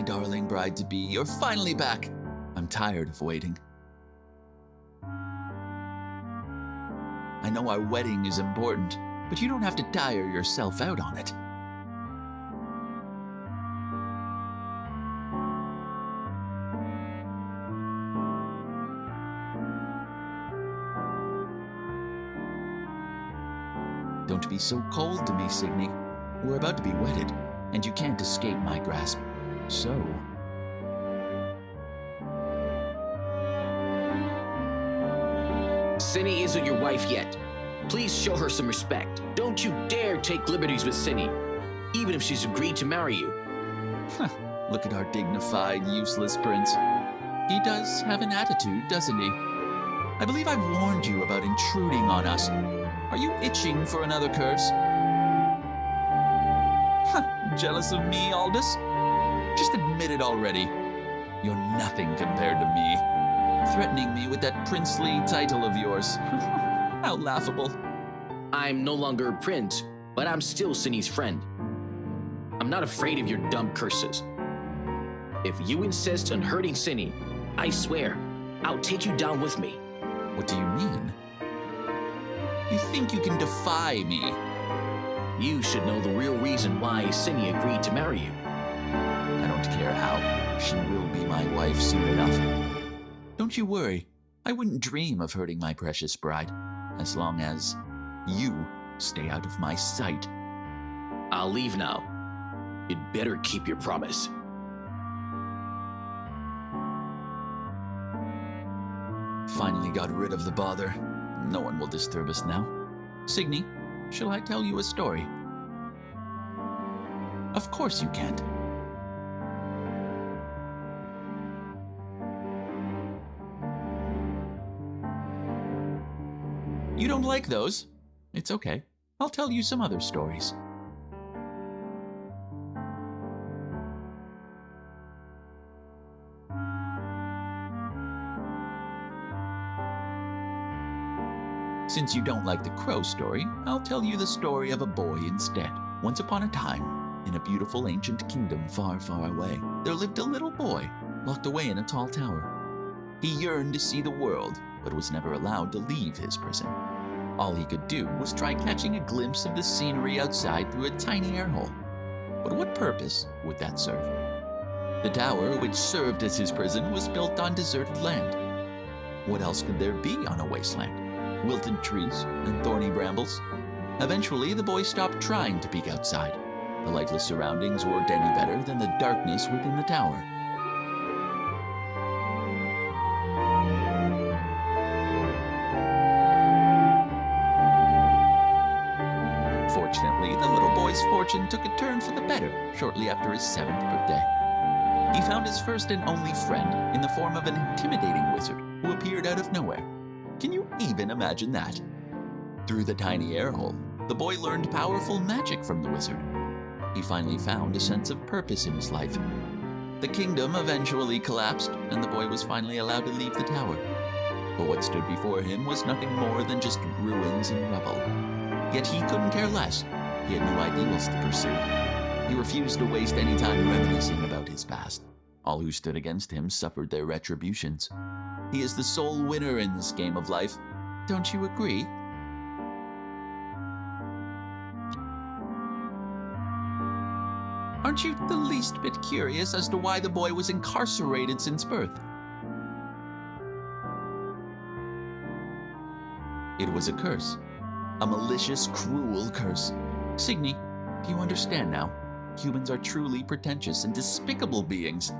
darling bride-to-be, you're finally back. I'm tired of waiting. I know our wedding is important, but you don't have to tire yourself out on it. Don't be so cold to me, Signy. We're about to be wedded, and you can't escape my grasp. So... Cinny isn't your wife yet. Please show her some respect. Don't you dare take liberties with Cinny, even if she's agreed to marry you. Look at our dignified, useless prince. He does have an attitude, doesn't he? I believe I've warned you about intruding on us. Are you itching for another curse? Jealous of me, Aldous? Just admit it already. You're nothing compared to me. Threatening me with that princely title of yours. How laughable. I'm no longer a prince, but I'm still Cinny's friend. I'm not afraid of your dumb curses. If you insist on hurting Cinny, I swear, I'll take you down with me. What do you mean? You think you can defy me? You should know the real reason why Cinny agreed to marry you. I don't care how. She will be my wife soon enough. Don't you worry. I wouldn't dream of hurting my precious bride, as long as you stay out of my sight. I'll leave now. You'd better keep your promise. Finally got rid of the bother. No one will disturb us now. Signy, shall I tell you a story? Of course you can't. You don't like those? It's okay. I'll tell you some other stories. Since you don't like the crow story, I'll tell you the story of a boy instead. Once upon a time, in a beautiful ancient kingdom far, far away, there lived a little boy, locked away in a tall tower. He yearned to see the world, but was never allowed to leave his prison. All he could do was try catching a glimpse of the scenery outside through a tiny air hole. But what purpose would that serve? The tower, which served as his prison, was built on deserted land. What else could there be on a wasteland? Wilted trees and thorny brambles. Eventually, the boy stopped trying to peek outside. The lightless surroundings weren't any better than the darkness within the tower. Fortunately, the little boy's fortune took a turn for the better shortly after his 7th birthday. He found his first and only friend in the form of an intimidating wizard who appeared out of nowhere. Can you even imagine that? Through the tiny air hole, the boy learned powerful magic from the wizard. He finally found a sense of purpose in his life. The kingdom eventually collapsed, and the boy was finally allowed to leave the tower. But what stood before him was nothing more than just ruins and rubble. Yet he couldn't care less. He had new ideals to pursue. He refused to waste any time reminiscing about his past. All who stood against him suffered their retributions. He is the sole winner in this game of life. Don't you agree? Aren't you the least bit curious as to why the boy was incarcerated since birth? It was a curse. A malicious, cruel curse. Signy, do you understand now? Humans are truly pretentious and despicable beings.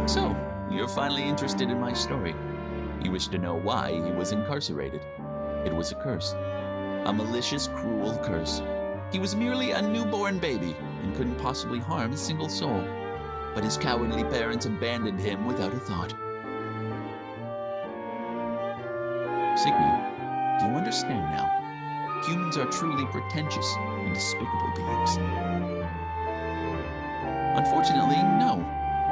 So, you're finally interested in my story. You wish to know why he was incarcerated. It was a curse. A malicious, cruel curse. He was merely a newborn baby and couldn't possibly harm a single soul. But his cowardly parents abandoned him without a thought. Signy, do you understand now? Humans are truly pretentious and despicable beings. Unfortunately, no.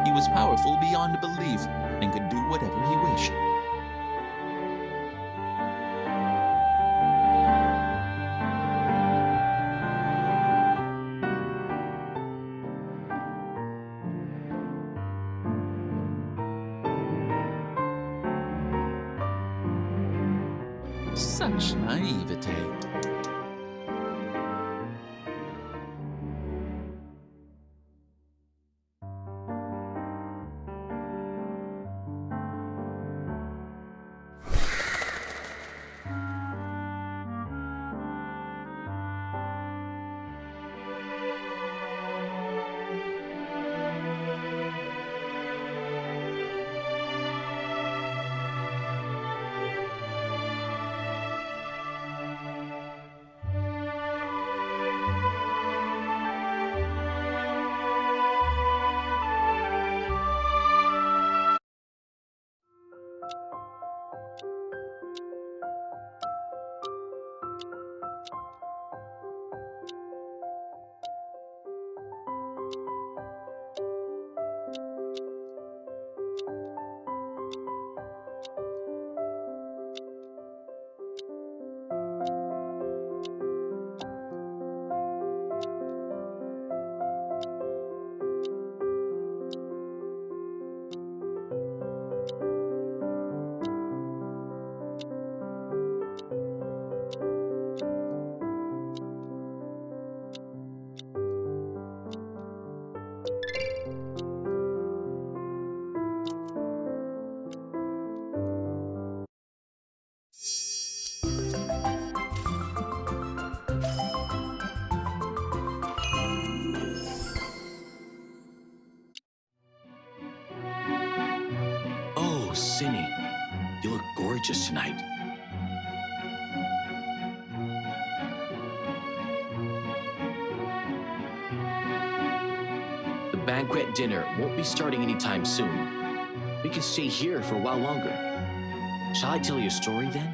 He was powerful beyond belief and could do whatever he wished. Such naivete. Oh, Cindy, you look gorgeous tonight. The banquet dinner won't be starting anytime soon. We can stay here for a while longer. Shall I tell you a story then?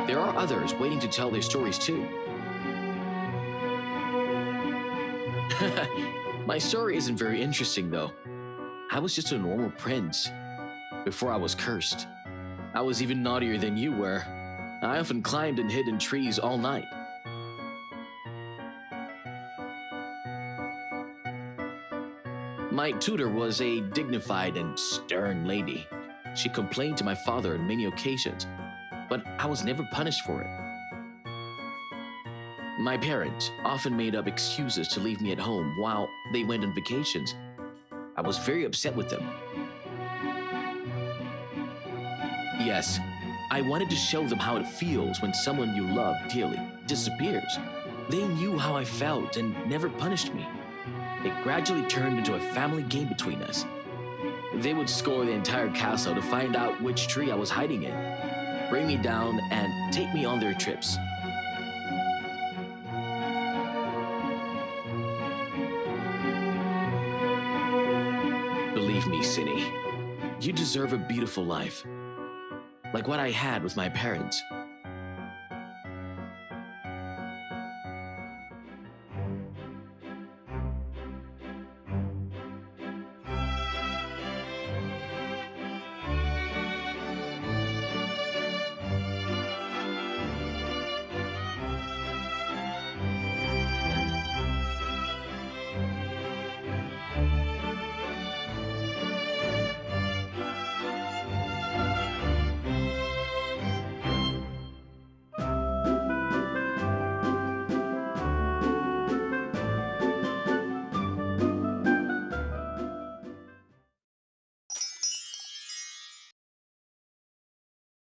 There are others waiting to tell their stories too. My story isn't very interesting though. I was just a normal prince before I was cursed. I was even naughtier than you were. I often climbed and hid in trees all night. My tutor was a dignified and stern lady. She complained to my father on many occasions, but I was never punished for it. My parents often made up excuses to leave me at home while they went on vacations. I was very upset with them. Yes, I wanted to show them how it feels when someone you love dearly disappears. They knew how I felt and never punished me. It gradually turned into a family game between us. They would scour the entire castle to find out which tree I was hiding in, bring me down, and take me on their trips. Believe me, Cindy, you deserve a beautiful life, like what I had with my parents.